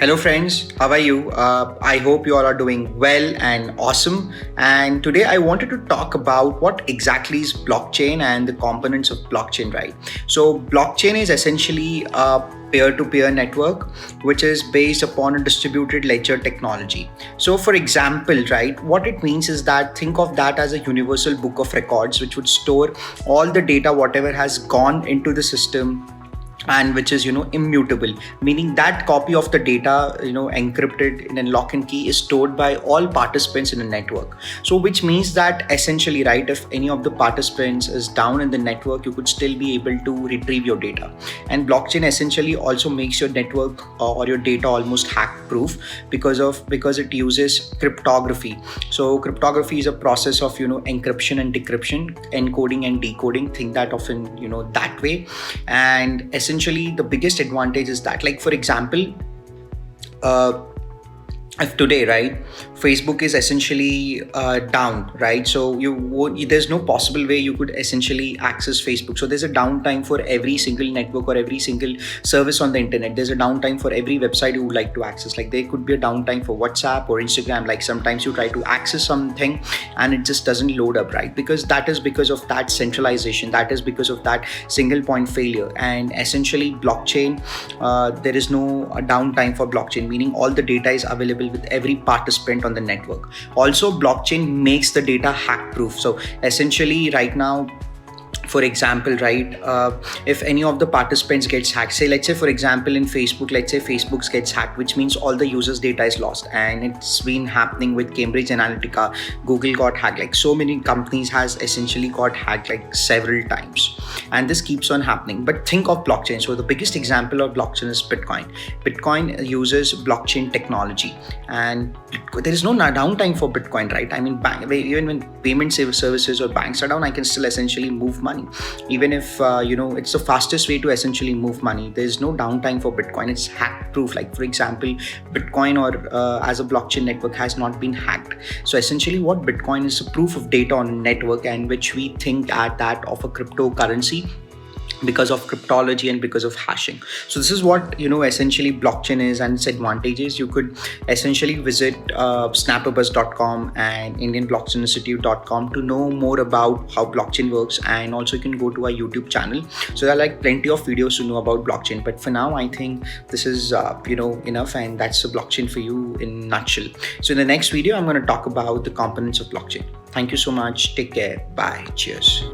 Hello, friends. How are you? I hope you all are doing well and awesome. And today I wanted to talk about what exactly is blockchain and the components of blockchain, right? So, blockchain is essentially a peer to peer network which is based upon a distributed ledger technology. So, for example, right, what it means is that think of that as a universal book of records which would store all the data, whatever has gone into the system and which is immutable, meaning that copy of the data encrypted in a lock and key is stored by all participants in a network. So which means that essentially, right, if any of the participants is down in the network, you could still be able to retrieve your data. And blockchain essentially also makes your network or your data almost hack proof because it uses cryptography. So cryptography is a process of encryption and decryption, encoding and decoding, think that often that way. And essentially the biggest advantage is that, like, for example, if today, right, Facebook is essentially down, right, so there's no possible way you could essentially access Facebook. So there's a downtime for every single network or every single service on the internet. There's a downtime for every website you would like to access. Like there could be a downtime for WhatsApp or Instagram. Like sometimes you try to access something and it just doesn't load up, right, because that is because of that centralization, that is because of that single point failure. And essentially blockchain, there is no downtime for blockchain, meaning all the data is available with every participant on the network. Also, blockchain makes the data hack proof. So essentially right now, for example, right, if any of the participants gets hacked, let's say for example in Facebook, let's say Facebook gets hacked, which means all the users data is lost. And it's been happening with Cambridge Analytica. Google got hacked, like so many companies has essentially got hacked like several times, and this keeps on happening. But think of blockchain. So the biggest example of blockchain is Bitcoin uses blockchain technology, and there is no downtime for Bitcoin, right? I mean, even when payment services or banks are down, I can still essentially move money. Even if it's the fastest way to essentially move money, there's no downtime for Bitcoin. It's hack proof. Like for example, Bitcoin or as a blockchain network has not been hacked. So essentially what Bitcoin is a proof of data on network, and which we think at that of a cryptocurrency because of cryptology and because of hashing. So this is what essentially blockchain is and its advantages. You could essentially visit snapperbus.com and indianblockchaininstitute.com to know more about how blockchain works, and also you can go to our YouTube channel. So there are like plenty of videos to know about blockchain, but for now I think this is enough, and that's the blockchain for you in a nutshell. So in the next video I'm going to talk about the components of blockchain. Thank you so much. Take care. Bye. Cheers.